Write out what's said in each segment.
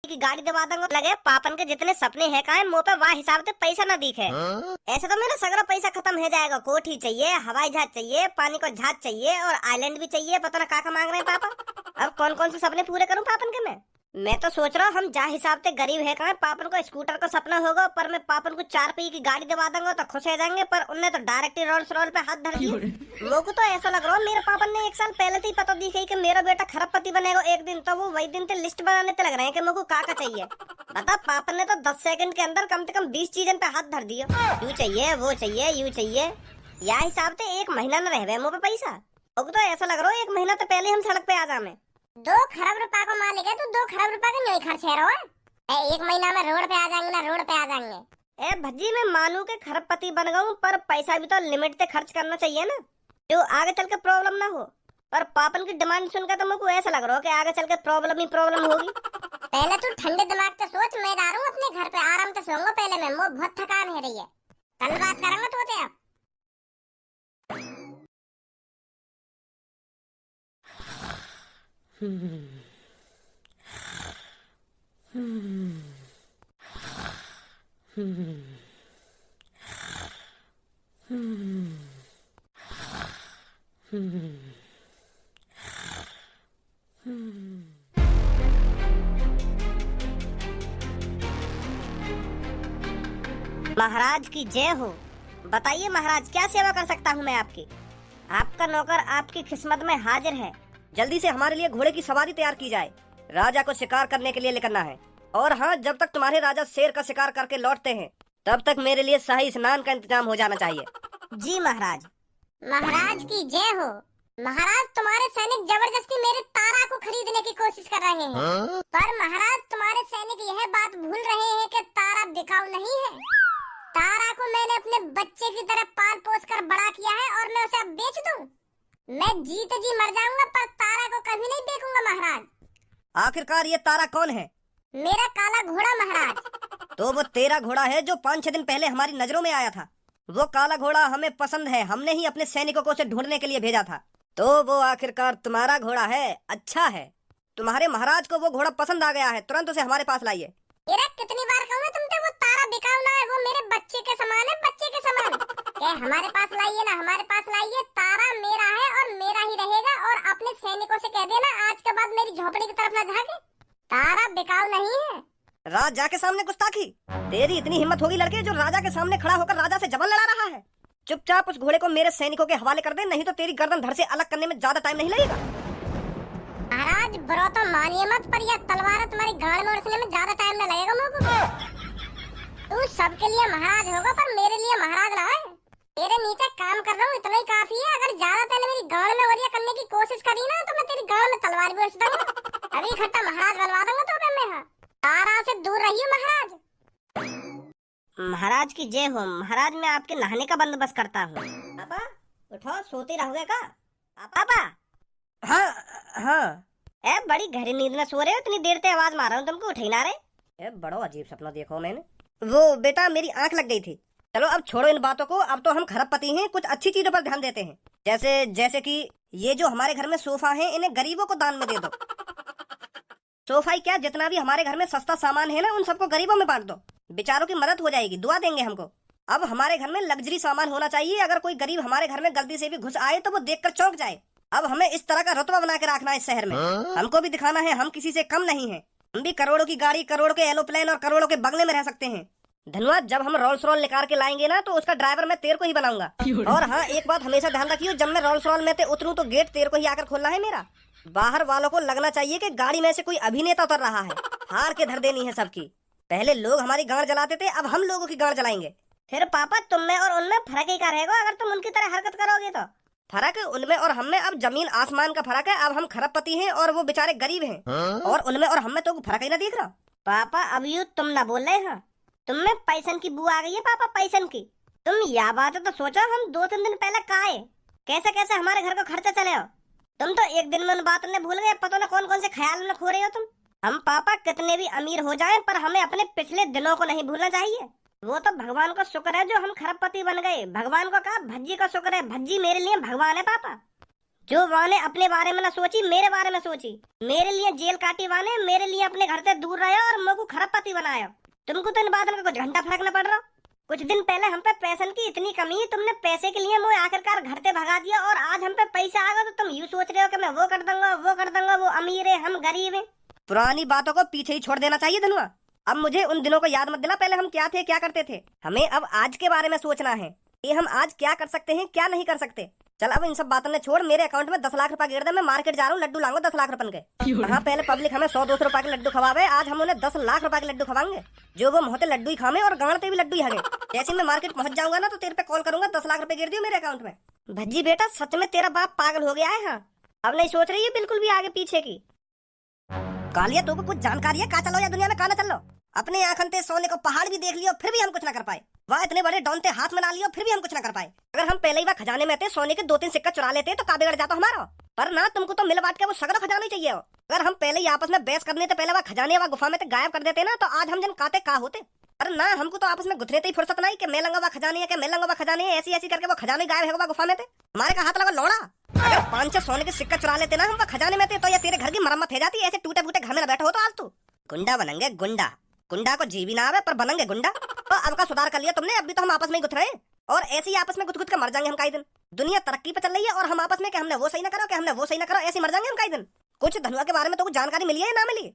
की गाड़ी दिवा दूंगा। लगे पापन के जितने सपने हैं का मुँह पे वह हिसाब से पैसा न दिखे। ऐसे तो मेरा सगरा पैसा खत्म हो जाएगा। कोठी चाहिए, हवाई जहाज चाहिए, पानी को जहाज चाहिए और आइलैंड भी चाहिए। पता ना का मांग रहे हैं पापा। अब कौन कौन से सपने पूरे करूँ पापन के मैं तो सोच रहा हूँ हम जहाँ हिसाब से गरीब है कहाँ पापन को स्कूटर का सपना होगा, पर मैं पापन को 4 पहिए की गाड़ी दिवा दूंगा तो खुश हो जाएंगे। पर उनने तो डायरेक्ट ही रोल्स रॉयल पे हाथ धर दिया। लोगों को तो ऐसा लग रहा है मेरे पापन ने 1 साल पहले से ही पता दी कि मेरा बेटा खरबपति बनेगा एक दिन, तो वो वही दिन से लिस्ट बनाने लग रहे हैं कि मेरे को का चाहिए। बता पापन ने तो 10 सेकंड के अंदर कम से कम 20 चीजों पे हाथ धर दिया। यू चाहिए, वो चाहिए, यू चाहिए। या हिसाब से 1 महीना न रह मुँह पे पैसा। अब तो ऐसा लग रहा है 1 महीना तो पहले हम सड़क पे आ जाए। 2 खरब रुपए को मालिक है तो 2 खरब रुपए का नहीं खर्च है रो। 1 महीना में रोड पे आ जाएंगे ना, रोड पे आ जाएंगे। ए भज्जी मैं मानू के खरबपति बन गऊं, पर पैसा भी तो लिमिट से खर्च करना चाहिए ना, जो आगे चल के प्रॉब्लम ना हो। पर पापन की डिमांड सुनकर तो मुझको ऐसा लग रहा है कि आगे चल के प्रॉब्लम ही प्रॉब्लम होगी। पहले तू ठंडे दिमाग से सोच, मैं जा रहा हूँ अपने घर पे आराम से सोऊंगा। पहले मैं बहुत थकान है रही है, कल बात करेंगे तो आप। महाराज की जय हो। बताइए महाराज क्या सेवा कर सकता हूँ मैं आपकी। आपका नौकर आपकी किस्मत में हाजिर है। जल्दी से हमारे लिए घोड़े की सवारी तैयार की जाए, राजा को शिकार करने के लिए निकलना है। और हाँ, जब तक तुम्हारे राजा शेर का शिकार करके लौटते हैं तब तक मेरे लिए शाही स्नान का इंतजाम हो जाना चाहिए। जी महाराज। महाराज की जय हो। महाराज तुम्हारे सैनिक जबरदस्ती मेरे तारा को खरीदने की कोशिश कर रहे हैं। पर महाराज तुम्हारे सैनिक यह बात भूल रहे हैं कि तारा बिकाऊ नहीं है। तारा को मैंने अपने बच्चे की तरह पाल पोस कर बड़ा किया है और मैं उसे अब बेच दूं? मैं जीते जी मर जाऊंगा पर तारा को कभी नहीं देखूंगा महाराज। आखिरकार ये तारा कौन है? मेरा काला घोड़ा महाराज। तो वो तेरा घोड़ा है जो 5-6 दिन पहले हमारी नजरों में आया था। वो काला घोड़ा हमें पसंद है, हमने ही अपने सैनिकों को उसे ढूंढने के लिए भेजा था। तो वो आखिरकार तुम्हारा घोड़ा है। अच्छा है, तुम्हारे महाराज को वो घोड़ा पसंद आ गया है, तुरंत उसे हमारे पास लाइए। कितनी बार कहूँ तुमसे, वो तारा बिकाऊ ना है, वो मेरे बच्चे के समान है, बच्चे के समान। हमारे पास लाइए ना, हमारे पास लाइए। तारा मेरा है और मेरा ही रहेगा। और अपने सैनिकों से कह देना आज के बाद मेरी झोपड़ी की तरफ न झांके। तारा बिकाऊ नहीं है। राजा के सामने गुस्ताखी? तेरी इतनी हिम्मत होगी लड़के, जो राजा के सामने खड़ा होकर राजा से जबरन लड़ा रहा है? चुपचाप उस घोड़े को मेरे सैनिकों के हवाले कर दे, नहीं तो तेरी गर्दन धड़ से अलग करने में ज्यादा टाइम नहीं लगेगा। महाराज बुरा तो मानिए मत, पर यह तलवार तुम्हारी गाड़ में उड़ने में ज्यादा टाइम न लगेगा मुझको। तू सबके लिए महाराज होगा पर मेरे लिए महाराज ना है। तेरे नीचे काम कर रहा हूँ, इतना ही काफी है। अगर ज्यादा पहले मेरी गाड़ में वरिया करने की कोशिश करी ना तो मैं तेरी गाड़ में तलवार भी उड़ दूंगा। अभी इकट्ठा महाराज बनवा दूंगा तो मैं तारा से दूर रहिए महाराज। महाराज की जय हो। महाराज मैं आपके नहाने का बंदोबस्त करता हूँ। पापा उठो, सोते रहोगे का? पापा। हाँ। ए बड़ी गहरी नींद में सो रहे हो, इतनी देर से आवाज मार रहा हूँ, तुमको उठे ना रहे। बड़ा अजीब सपना देखो मैंने। वो बेटा मेरी आंख लग गई थी। चलो अब छोड़ो इन बातों को, अब तो हम खरबपति हैं, कुछ अच्छी चीजों पर ध्यान देते हैं। जैसे कि ये जो हमारे घर में सोफा है, इन्हें गरीबों को दान में दे दो। सोफा ही क्या, जितना भी हमारे घर में सस्ता सामान है ना, उन सबको गरीबों में बांट दो। बेचारों की मदद हो जाएगी, दुआ देंगे हमको। अब हमारे घर में लग्जरी सामान होना चाहिए। अगर कोई गरीब हमारे घर में गलती से भी घुस आए तो वो देखकर चौंक जाए। अब हमें इस तरह का रुतबा बना के रखना है इस शहर में। हमको भी दिखाना है हम किसी से कम नहीं है। हम भी करोड़ों की गाड़ी, करोड़ों के एरोप्लेन और करोड़ों के बंगले में रह सकते हैं। धन्यवाद। जब हम रोल्स रॉयल निकाल के लाएंगे ना तो उसका ड्राइवर मैं तेरे को ही बनाऊंगा। और हाँ, एक बात हमेशा ध्यान रखियो, जब मैं रोल्स रॉयल में से उतरूं तो गेट तेरे को ही आकर खोलना है मेरा। बाहर वालों को लगना चाहिए कि गाड़ी में से कोई अभिनेता उतर रहा है। हार के धर देनी है सबकी। पहले लोग हमारी गाड़ जलाते थे, अब हम लोगों की गाड़ जलाएंगे। फिर पापा तुम में और उनमें फर्क ही का रहेगा अगर तुम उनकी तरह हरकत करोगे तो। फर्क उनमें और हम में अब जमीन आसमान का फर्क है। अब हम खरबपति हैं और वो बेचारे गरीब हैं। और उनमें और हम में तो फर्क ही ना दिख रहा। पापा अब यूँ तुम ना बोल रहे हो, तुम में पैसन की बुआ आ गई है पापा, पैसन की। तुम यह बात है तो सोचो, हम 2-3 दिन पहले कहा है कैसे कैसे हमारे घर को खर्चा चले हो। तुम तो एक दिन में उन बातों ने भूल गए, पता ना कौन कौन से ख्याल में खो रहे हो तुम। हम पापा कितने भी अमीर हो जाएं, पर हमें अपने पिछले दिनों को नहीं भूलना चाहिए। वो तो भगवान का शुक्र है जो हम खरबपति बन गए। भगवान को कहा भज्जी का शुक्र है, भज्जी मेरे लिए भगवान है पापा। जो वाने अपने बारे में ना सोची, मेरे बारे में सोची, मेरे लिए जेल काटी वाने, मेरे लिए अपने घर से दूर रहे और मेरे को खरबपति बनाया। तुमको तो इन बातों का कुछ घंटा फर्क न पड़ रहा। कुछ दिन पहले हम पे पैसे की इतनी कमी, तुमने पैसे के लिए मुझे आखिरकार घर से भगा दिया, और आज हम पे पैसा आ गया तो तुम यूँ सोच रहे हो कि मैं वो कर दूंगा, वो कर दूंगा, वो अमीर है हम गरीब है। पुरानी बातों को पीछे ही छोड़ देना चाहिए धनुआ। अब मुझे उन दिनों को याद मत दिला, पहले हम क्या थे, क्या करते थे। हमें अब आज के बारे में सोचना है कि हम आज क्या कर सकते हैं, क्या नहीं कर सकते। चल अब इन सब बातों ने छोड़, मेरे अकाउंट में 10 लाख रुपए गिर दे, मैं मार्केट जा रहा हूँ, लड्डू लाऊंगा 10 लाख रुपए के। हाँ, पहले पब्लिक हमें 100-200 रुपए के लड्डू खवावे, आज हम उन्हें 10 लाख रुपए के लड्डू खवाएंगे, जो वो मोहते लड्डू ही खावे और गांडते भी लड्डू ही हगे। जैसे मैं मार्केट पहुंच जाऊंगा ना तो तेरे पे कॉल करूंगा, 10 लाख रुपए गिर दियो मेरे अकाउंट में। भज्जी बेटा, सच में तेरा बाप पागल हो गया है। हाँ, अब नहीं सोच रही है बिल्कुल भी आगे पीछे की। कालिया, तो कुछ जानकारी है? कहाँ चलो या दुनिया में कहाँ न चलो। अपने आंखन ते सोने को पहाड़ भी देख लियो फिर भी हम कुछ ना कर पाए। वह इतने बड़े डॉन ते हाथ में ना लियो फिर भी हम कुछ ना कर पाए। अगर हम पहले ही वह खजाने में थे, सोने के 2-3 सिक्का चुरा लेते तो का बिगड़ जाता हमारा। पर ना, तुमको तो मिल बांट के वो सगरा खजाना ही चाहिए हो। अगर हम पहले ही आपस में बहस करने से पहले वह खजाने वह गुफा में गायब कर देते ना तो आज हम जन काते का होते। पर ना, हमको तो आपस में गुथरे ही फुर्सत नहीं कि मैं लंगा वह खजाने है, कि मैं लंगा वह खजाने है, ऐसी ऐसी करके वो खजाने गायब है गुफा में थे। हमारे का हाथ लगा लौड़ा। अगर 5-6 सोने के सिक्का चुरा लेते ना हम वह खजाने में थे तो या तेरे घर की मरम्मत हो जाती। ऐसे टूटे फूटे घर में बैठा हो तो आज तू गुंडा बनेंगे। गुंडा गुंडा को जी भी ना आवे पर बनेंगे गुंडा। तो अब का सुधार कर लिया तुमने, अभी तो हम आपस में ही गुथ रहे हैं और ऐसे ही आपस में गुथ गुथ के मर जाएंगे हम कई दिन। दुनिया तरक्की पे चल रही है और हम आपस में कि हमने वो सही ना करो, कि हमने वो सही ना करो, ऐसे मर जाएंगे हम कई दिन। कुछ धनुआ के बारे में तो कुछ जानकारी मिली है ना मिली?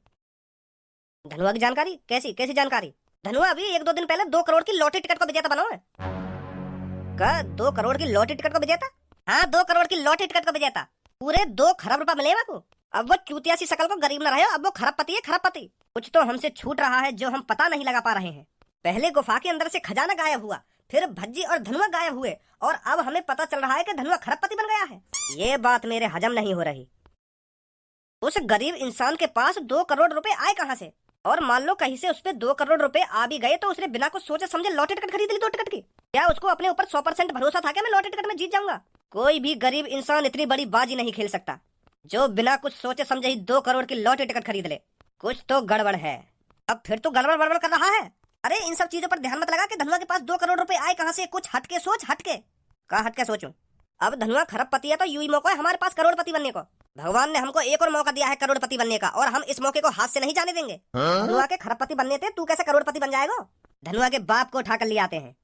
धनुआ की जानकारी? कैसी कैसी जानकारी? धनुआ अभी 1-2 दिन पहले 2 करोड़ की लॉटरी टिकट को विजेता बना है। का 2 करोड़ की लॉटरी टिकट को विजेता? हाँ, 2 करोड़ की लॉटरी टिकट को विजेता। पूरे 2 खरब रुपए मिले को। अब वो चूतिया सी शकल को गरीब न रहे, अब वो खरबपति है, खरबपति। कुछ तो हमसे छूट रहा है जो हम पता नहीं लगा पा रहे हैं। पहले गुफा के अंदर से खजाना गायब हुआ, फिर भज्जी और धनुआ गायब हुए, और अब हमें पता चल रहा है कि धनुआ खरबपति बन गया है। ये बात मेरे हजम नहीं हो रही। उस गरीब इंसान के पास 2 करोड़ रुपए आए कहाँ से? और मान लो कहीं से उस पे 2 करोड़ रुपए आ भी गए तो उसने बिना कुछ सोचे समझे लॉटरी टिकट खरीद ली 2 टिकट की। क्या उसको अपने ऊपर 100% भरोसा था कि मैं लॉटरी टिकट में जीत जाऊंगा? कोई भी गरीब इंसान इतनी बड़ी बाजी नहीं खेल सकता जो बिना कुछ सोचे समझे ही 2 करोड़ की लॉटरी टिकट खरीद ले। कुछ तो गड़बड़ है। अब फिर तो गड़बड़ बड़बड़ कर रहा है। अरे इन सब चीजों पर ध्यान मत लगा कि धनुआ के पास 2 करोड़ रुपए आए कहाँ से। कुछ हटके सोच, हटके। कहाँ हटके सोचूं? अब धनुआ खरबपति है तो यूं ही मौका है हमारे पास करोड़पति बनने को। भगवान ने हमको एक और मौका दिया है करोड़पति बनने का, और हम इस मौके को हाथ से नहीं जाने देंगे। धनुआ के खरबपति बनने थे, तू कैसे करोड़पति बन जाएगा? धनुआ के बाप को उठा कर ले आते हैं।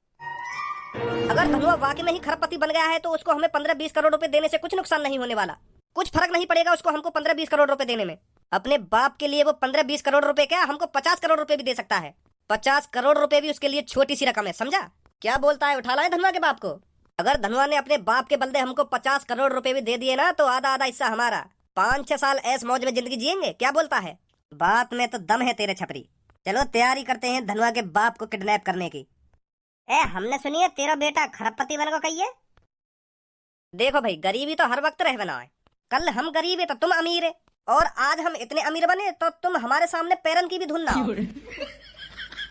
अगर धनुआ वाकई में ही खरबपति बन गया है तो उसको हमें 15-20 करोड़ रुपए देने से कुछ नुकसान नहीं होने वाला। कुछ फर्क नहीं पड़ेगा उसको हमको 15-20 करोड़ रुपए देने में। अपने बाप के लिए वो 15-20 करोड़ रुपए क्या, हमको 50 करोड़ रुपए भी दे सकता है। 50 करोड़ रुपए भी उसके लिए छोटी सी रकम है, समझा? क्या बोलता है, उठा लाए धनुआ के बाप को। अगर धनुआ ने अपने बाप के बलदे हमको 50 करोड़ रुपए भी दे दिए ना तो आधा आधा हिस्सा हमारा। 5-6 साल ऐस मौज में जिंदगी जिएंगे। क्या बोलता है? बात में तो दम है तेरे छपरी। चलो तैयारी करते हैं धनुआ के बाप को किडनैप करने की। हमने सुनी है तेरा बेटा खरबपति बन को कही है। देखो भाई, गरीबी तो हर वक्त रह बना है। कल हम गरीब है तो तुम अमीर है, और आज हम इतने अमीर बने तो तुम हमारे सामने पैरन की भी धुन ना हो।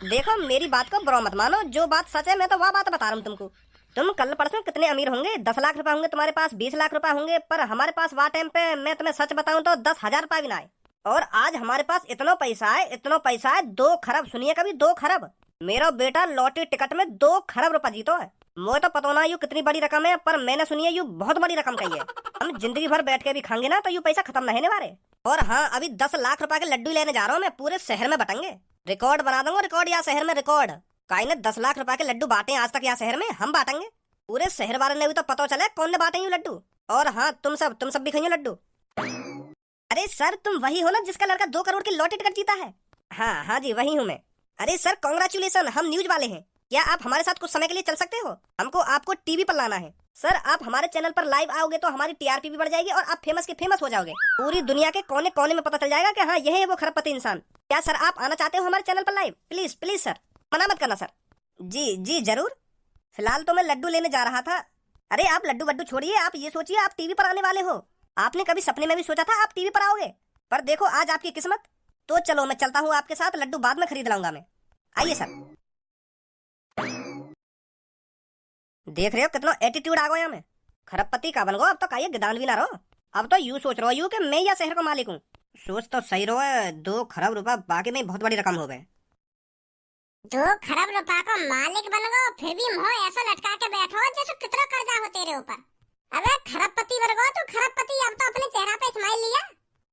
देखो मेरी बात को बुरा मत मानो, जो बात सच है मैं तो वह बात बता रहा हूँ तुमको। तुम कल परसों कितने अमीर होंगे, 10 लाख रुपए होंगे तुम्हारे पास, 20 लाख रुपए होंगे, पर हमारे पास वह टाइम पे मैं तुम्हें सच बताऊं तो 10,000 रुपए भी ना आए। और आज हमारे पास इतना पैसा है, इतना पैसा है, 2 खरब। सुनिए कभी, 2 खरब। मेरा बेटा लॉटरी टिकट में 2 खरब रुपए जीतो है। मुझे तो पता ना यू कितनी बड़ी रकम है, पर मैंने सुनी है यू बहुत बड़ी रकम कही है। हम जिंदगी भर बैठ के भी खाएंगे ना तो यू पैसा खत्म नहीं होने वाले। और हाँ, अभी 10 लाख रुपए के लड्डू लेने जा रहा हूँ मैं, पूरे शहर में बटेंगे। रिकॉर्ड बना दूंगा, रिकॉर्ड यहाँ शहर में रिकॉर्ड। काई ने 10 लाख रुपए के लड्डू बांटे आज तक यहाँ शहर में, हम बांटेंगे। पूरे शहर वाले ने भी तो पता चले कौन ने बांटे यू लड्डू। और हाँ, तुम सब भी खाइए लड्डू। अरे सर, तुम वही हो ना जिसका लड़का 2 करोड़ की लॉटरी टिकट जीता है? हाँ हाँ जी, वही हूँ मैं। अरे सर कांग्रेचुलेसन, हम न्यूज वाले हैं। क्या आप हमारे साथ कुछ समय के लिए चल सकते हो? हमको आपको टीवी पर लाना है। सर आप हमारे चैनल पर लाइव आओगे तो हमारी टीआरपी भी बढ़ जाएगी और आप फेमस के फेमस हो जाओगे। पूरी दुनिया के कोने कोने में पता चल जाएगा कि हाँ यह है वो खरबपति इंसान। क्या सर आप आना चाहते हो हमारे चैनल पर लाइव? प्लीज प्लीज सर, मना मत करना सर। जी जी जरूर। फिलहाल तो मैं लड्डू लेने जा रहा था। अरे आप लड्डू वड्डू छोड़िए, आप ये सोचिए आप टीवी पर आने वाले हो। आपने कभी सपने में भी सोचा था आप टीवी पर आओगे? पर देखो आज आपकी किस्मत। तो चलो मैं चलता हूँ आपके साथ, लड्डू बाद में खरीद लाऊंगा मैं। आइए सर। देख रहे हो कितना एटीट्यूड आ गया मैं। खरबपति का बन गो, अब तो काये गिदान भी ना रहो। अब तो यूं सोच रहो कि मैं या शहर का मालिक हूँ। सोच तो सही रहो है, 2 खरब रुपया बाकी में बहुत बड़ी रकम हो गए। 2 खरब रुपया को मालिक बन गो, फिर भी मुंह ऐसा लटका के बैठो जैसे कितना कर्जा हो तेरे ऊपर। अबे खरबपति वर्गो तू खरबपति, अब तो अपने चेहरा पे स्माइल लिया।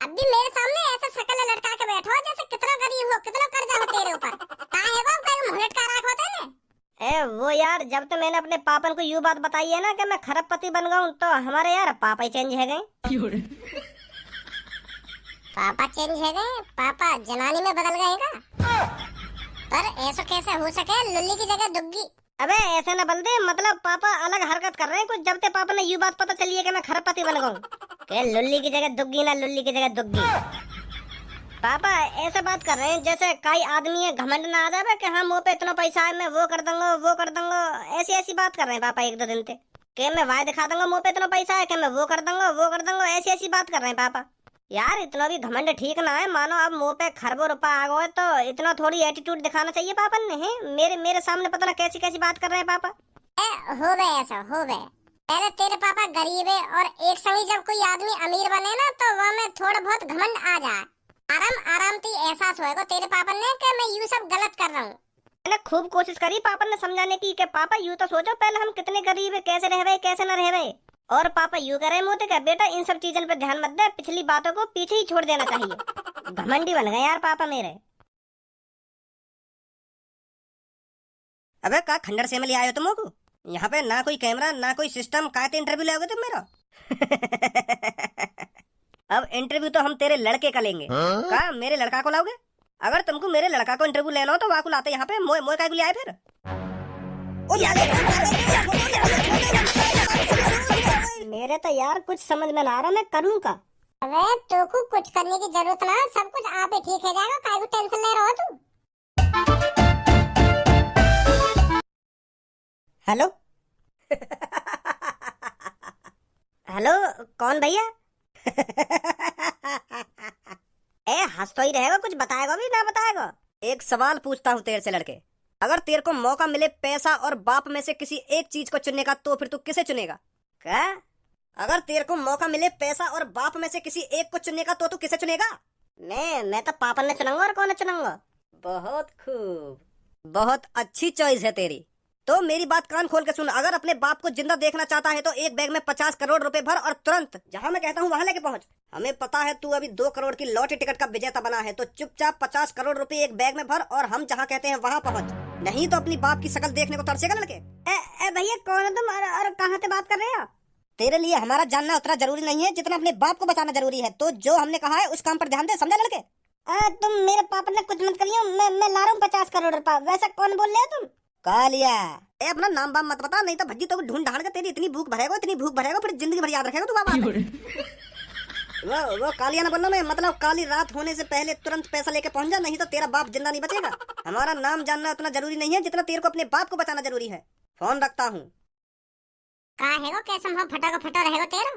अब भी मेरे सामने ऐसा शक्ल लटका के बैठो जैसे कितना गरीब हो, कितना कर्जा हो तेरे ऊपर। काहे है वो कहीं मुहलट का राख होता है ने। वो यार जब तो मैंने अपने पापन को यूं बात बताई है ना कि मैं खरबपति बन गया हूँ, तो हमारे यार पापा ही चेंज है गए। पापा चेंज है गए? पापा जनानी में बदल गए का? पर ऐसा कैसे हो सके, लुल्ली की जगह दुग्गी। अबे ऐसे न बोल दे, मतलब पापा अलग हरकत कर रहे हैं कुछ, जब ते पापा ने यूं बात पता चली है कि मैं खरबपति बन गया हूँ कि लुल्ली की जगह दुग्गी ना लुल्ली की जगह दुग्गी। पापा ऐसे बात कर रहे हैं जैसे कई आदमी है घमंड ना आ जाए कि हाँ मुँह पे इतना पैसा है मैं वो कर दूंगा वो कर दूंगा, ऐसी ऐसी बात कर रहे हैं पापा एक दो दिन से कि मैं वाय दिखा दूंगा मुँह पे इतना पैसा है कि मैं वो कर दूंगा वो कर दूंगा, ऐसी ऐसी बात कर रहे हैं पापा। यार इतना भी घमंड ठीक ना है, मानो अब मुंह पे खरबों रुपया आ गए तो इतना थोड़ी एटीट्यूड दिखाना चाहिए पापा ने। है मेरे सामने पता ना कैसी कैसी बात कर रहे हैं पापा। हो गए ऐसा हो गए। पहले तेरे पापा गरीब है और एक संगी जब कोई आदमी अमीर बने ना तो वह में थोड़ा बहुत घमंड आ जाए, आराम आराम से एहसास होएगा तेरे पापा ने कि मैं यूं सब गलत कर रहा हूँ। मैंने खूब कोशिश करी पापा ने समझाने की कि पापा यूं तो सोचो पहले हम कितने गरीब है, कैसे रह कैसे न रह। और पापा यूं कह रहे मोते क्या बेटा इन सब चीजों पे ध्यान मत दे, पिछली बातों को पीछे ही छोड़ देना चाहिए। घमंडी बन गए यार पापा मेरे। अबे का खंडर से में ले आयो तुम को? यहाँ पे ना कोई कैमरा ना कोई सिस्टम, काहे इंटरव्यू लोगे तुम मेरा? अब इंटरव्यू तो हम तेरे लड़के का लेंगे। का मेरे लड़का को लाओगे? अगर तुमको मेरे लड़का को इंटरव्यू लेना हो तो वाकु लाते यहाँ पे, मोए मोए का ले आए फिर। मेरे तो यार कुछ समझ में ना आ रहा मैं करूँ का। अबे तो को कुछ करने की जरूरत ना, सब कुछ आप ही ठीक हो जाएगा, काहे को टेंशन ले रहा हो तू। हेलो हेलो कौन भैया? ए हंस तो ही रहेगा, कुछ बताएगा भी ना बताएगा? एक सवाल पूछता हूँ तेरे से लड़के, अगर तेरे को मौका मिले पैसा और बाप में से किसी एक चीज को चुनने का तो फिर तू किसे चुनेगा? क्या? अगर तेरे को मौका मिले पैसा और बाप में से किसी एक को चुनने का तो तू किसे चुनेगा? मैं तो पापा ने चुनूंगा, और कौन चुनूंगा? बहुत खूब, बहुत अच्छी चॉइस है तेरी। तो मेरी बात कान खोल के सुन, अगर अपने बाप को जिंदा देखना चाहता है तो एक बैग में 50 करोड़ रुपए भर और तुरंत जहां मैं कहता हूं वहां लेके पहुंच। हमें पता है तू अभी 2 करोड़ की लॉटरी टिकट का विजेता बना है, तो चुपचाप 50 करोड़ रुपए एक बैग में भर और हम जहां कहते हैं वहां पहुंच, नहीं तो अपनी बाप की शक्ल देखने को तरसेगा लड़के। ए भैया कौन है तुम और कहाँ से बात कर रहे हो? तेरे लिए हमारा जानना उतना जरूरी नहीं है जितना अपने बाप को बचाना जरूरी है, तो जो हमने कहा है उस काम पर ध्यान दे, समझा लड़के? तुम मेरे पापा ने कुछ मत करियो, मैं ला रहा हूँ 50 करोड़ रुपया। वैसा कौन बोल रहे हो तुम? कालिया ए अपना नाम बाम मत बता, नहीं तो भज्जी तो ढूंढ ढांड के तेरी इतनी भूख भरेगा फिर जिंदगी भर याद रखेगा तू बाबा। वो कालिया ना बोलना, मैं मतलब काली रात होने से पहले तुरंत पैसा लेके पहुंच जा, नहीं तो तेरा बाप जिंदा नहीं बचेगा। हमारा नाम जानना उतना जरूरी नहीं है जितना तेरे को अपने बाप को बचाना जरूरी है। फोन रखता हूँ। का हैगो कैसे हम फटा रहेगा तेरा?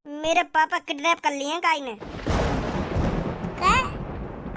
मेरे पापा किडनैप कर लिए हैं काई ने। का?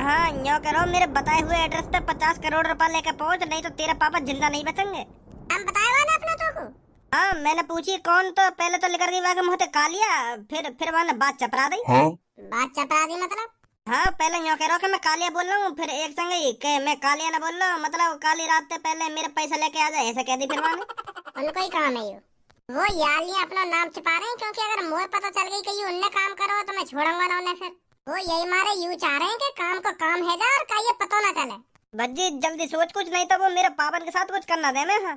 हाँ यो करो, मेरे बताए हुए एड्रेस पे 50 करोड़ रुपया लेके पहुंच, नहीं तो तेरे पापा जिंदा नहीं बचेंगे। हम बताया ना अपना तो को। हाँ मैंने पूछी कौन, तो पहले तो लेकर गई वहाँ के मुँह से कालिया, फिर वहाँ ने बात चपरा दी। बात चपरा दी मतलब? हाँ पहले यो कह रहा कि मैं कालिया बोल रहा हूँ, फिर एक संग के मैं कालिया ना बोल रहा हूँ, मतलब काली रात से पहले मेरे पैसा लेके आ जाए, ऐसा कह दी। फिर वहाँ उनको ही काम है वो यार ये अपना नाम छिपा रहे हैं, क्योंकि अगर मुझे पता चल गई कि ये उनने काम करो तो मैं छोड़ूंगा ना उन्हें। फिर वो यही मारे यूं चाह रहे हैं कि काम को काम है जा और का ये पता ना चले। भज्जी जल्दी सोच कुछ, नहीं तो वो मेरे पापा के साथ कुछ करना दे। मैं हाँ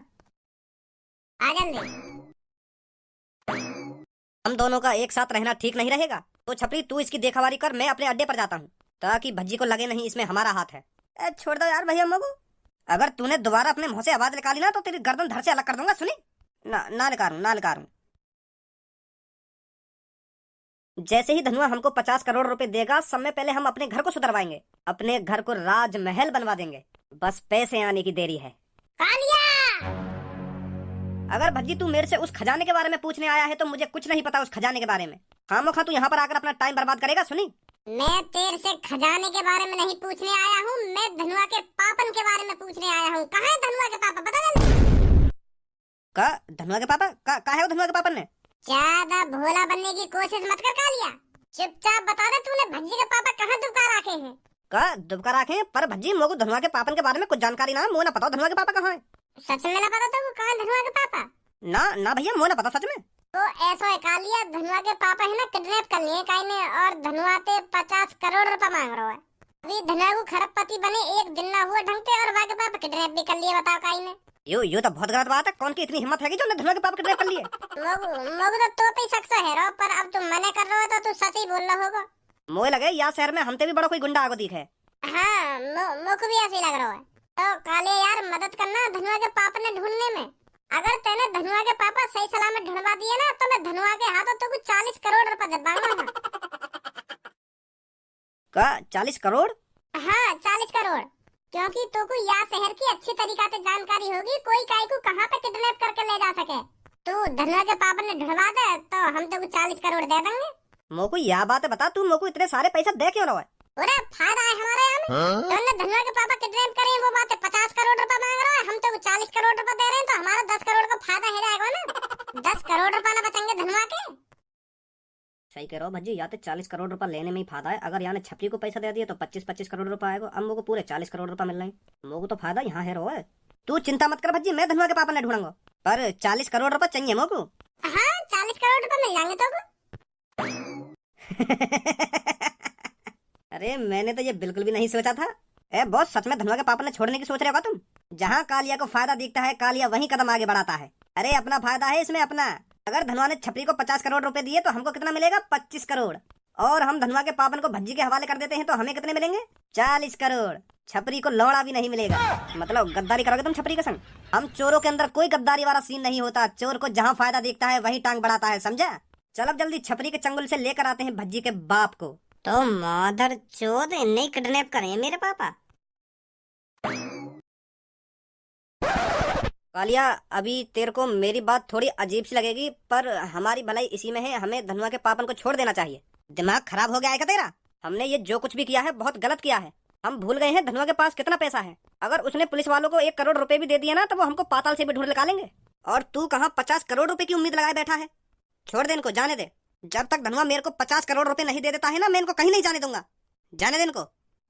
आ जल्दी। हम दोनों का एक साथ रहना ठीक नहीं रहेगा, तो छपरी तू इसकी देखावारी कर, मैं अपने अड्डे पर जाता हूँ, ताकि भज्जी को लगे नहीं इसमें हमारा हाथ है। छोड़ दो यार भैया मगू, अगर तूने दोबारा अपने मुंह से आवाज निकाली ना तो तेरी गर्दन धड़ से अलग कर दूंगा। सुनी ना निकालूं। जैसे ही धनुआ हमको 50 करोड़ रुपए देगा, समय पहले हम अपने घर को सुधरवाएंगे, अपने घर को राजमहल बनवा देंगे, बस पैसे आने की देरी है। कालिया! अगर भज्जी तू मेरे से उस खजाने के बारे में पूछने आया है तो मुझे कुछ नहीं पता उस खजाने के बारे में। खामोखा तू यहाँ पर आकर अपना टाइम बर्बाद करेगा। सुनी, मैं तेरे से खजाने के बारे में नहीं पूछने आया हूँ, मैं धनुआ के पापन के बारे में पूछने आया हूँ। कहाँ है धनुआ के पापा, बता जल्दी। का धनुआ के पापा का है वो धनुआ के पापा ने? ज्यादा भोला बनने की कोशिश मत कर कालिया, चुपचाप बता दे तूने भज्जी के पापा कहाँ दुबका रखे हैं। का दुबका रखे? पर भज्जी मोको धनुआ के पापन के बारे में कुछ जानकारी ना है, मुझे ना पता धनुआ के पापा कहाँ है। सच में ना पता तो कहाँ धनुआ के पापा? ना भैया मुझे ना पता सच में। तो ऐसा है कालिया, धनुआ के पापा है ना किडनैप कर लिए काई ने, और धनुआ ते 50 करोड़ रुपए मांग रहा है। अभी धनुआ को खरबपति बने एक दिन ना हुआ ढंग से और वाके पापा किडनैप भी कर लिए, बताओ काई ने। यो तो बहुत गलत बात है। कौन की इतनी हिम्मत है कि जो धनुआ के पापा किडनैप कर लिए? मोगू तो पे शक है रो, पर अब तुम मने कर रहे हो तो तू सच ही बोल रहा होगा। मोए लगे या शहर में हमसे भी बड़ा कोई गुंडा आगो दिख है। हाँ मोको भी ऐसे ही लग रहा है। तो काले यार मदद करना धनुआ के पापा ने ढूंढने में। अगर तेने धनुआ के पापा सही सलामत ढूंढवा दिए ना तो मैं धनुआ के हाथों तो कुछ 40 करोड़ रुपए दे दूंगा। का 40 करोड़? हाँ 40 करोड़, क्योंकि तो को या शहर की अच्छी तरीका से जानकारी होगी कोई काई को कहाँ पे किडनैप करके ले जा सके। तू धनुआ के पापा ने ढूंढवा दे तो हम तो कुछ 40 करोड़ दे देंगे। मोको यह बात है बता, तू मोको इतने सारे पैसा दे क्यों रहा है? अरे फायदा है हमारे यहाँ में। तो धनुआ के पापा किडनैप करे वो बात है, 50 करोड़ रुपए मांग रहा है, हम तो 40 करोड़ रुपए दे रहे हैं, तो हमारा 10 करोड़ का फायदा हो जाएगा ना। 10 करोड़ रुपए ना बचेंगे धनुआ के। सही कह रहे हो भज्जी, या तो 40 करोड़ रुपए लेने में ही फायदा है। अगर यहाँ ने छपरी को पैसा दे दिया तो 25-25 करोड़ रुपए आएगा। अब मोको पूरे 40 करोड़ रुपए मिल रहे हैं। मोको तो फायदा यहाँ है रो है। तू चिंता मत कर भज्जी, मैं धनुआ के पापा ने ढूंढूंगा, पर 40 करोड़ रुपए चाहिए मोको। हाँ 40 करोड़ रुपए मिल जाएंगे तो। अरे मैंने तो ये बिल्कुल भी नहीं सोचा था। ए बॉस, सच में धनुआ के पापा ने छोड़ने की सोच रहे हो तुम? जहाँ कालिया को फायदा दिखता है कालिया वहीं कदम आगे बढ़ाता है। अरे अपना फायदा है इसमें अपना। अगर धनुआ ने छपरी को 50 करोड़ रुपए दिए तो हमको कितना मिलेगा? 25 करोड़। और हम धनुआ के पापन को भज्जी के हवाले कर देते हैं तो हमें कितने मिलेंगे? 40 करोड़। छपरी को लौड़ा भी नहीं मिलेगा। मतलब गद्दारी करोगे तुम छपरी के संग? हम चोरों के अंदर कोई गद्दारी वाला सीन नहीं होता। चोर को जहाँ फायदा दिखता है वहीं टांग बढ़ाता है, समझा? चल अब जल्दी छपरी के चंगुल से लेकर आते हैं भज्जी के बाप को। तो माधर चोद नहीं किडनैप करे मेरे पापा। कालिया, अभी तेरे को मेरी बात थोड़ी अजीब सी लगेगी, पर हमारी भलाई इसी में है। हमें धनुआ के पापन को छोड़ देना चाहिए। दिमाग खराब हो गया है क्या तेरा? हमने ये जो कुछ भी किया है बहुत गलत किया है। हम भूल गए हैं धनुआ के पास कितना पैसा है। अगर उसने पुलिस वालों को 1 करोड़ रुपए भी दे दिया ना तो वो हमको पाताल से भी ढूंढ निकालेंगे। और तू कहाँ 50 करोड़ रुपए की उम्मीद लगाए बैठा है? छोड़ दे इनको, जाने दे। जब तक धनुआ मेरे को 50 करोड़ रुपए नहीं दे देता है ना, मैं इनको कहीं नहीं जाने दूंगा। जाने दे इनको।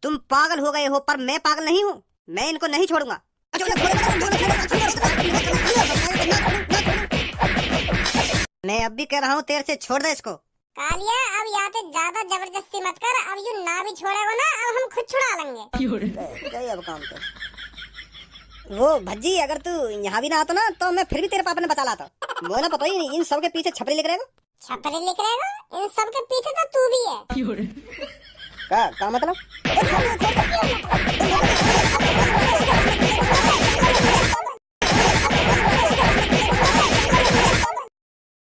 तुम पागल हो गए हो, पर मैं पागल नहीं हूँ। मैं इनको नहीं छोड़ूंगा। मैं अब भी कह रहा हूँ तेरे से, छोड़ दे इसको। कालिया अब यहाँ पे ज्यादा जबरदस्ती मत कर। अब यू ना भी छोड़ेगा ना, अब हम खुद छुड़ा लेंगे। गए अब काम पे। वो भज्जी, अगर तू यहाँ भी ना आता ना तो मैं फिर भी तेरे पापा ने बचा लाता। वो ना पता ही नहीं इन सब के पीछे छपरी लिख रहेगा। छपरी लिख रहेगा? इन सब के पीछे तो तू भी है। का मतलब?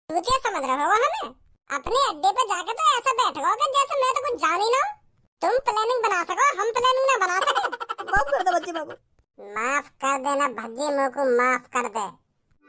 तू क्या समझ रहा हो हमें? अपने अड्डे पे जाके तो ऐसा बैठोगे जैसे मैं तो कुछ जान ही ना हूं। तुम प्लानिंग बना सको, हम प्लानिंग ना बना सके। माफ कर दे बच्चे बाबू। माफ कर देना भज्जी, मेरे को माफ कर दे।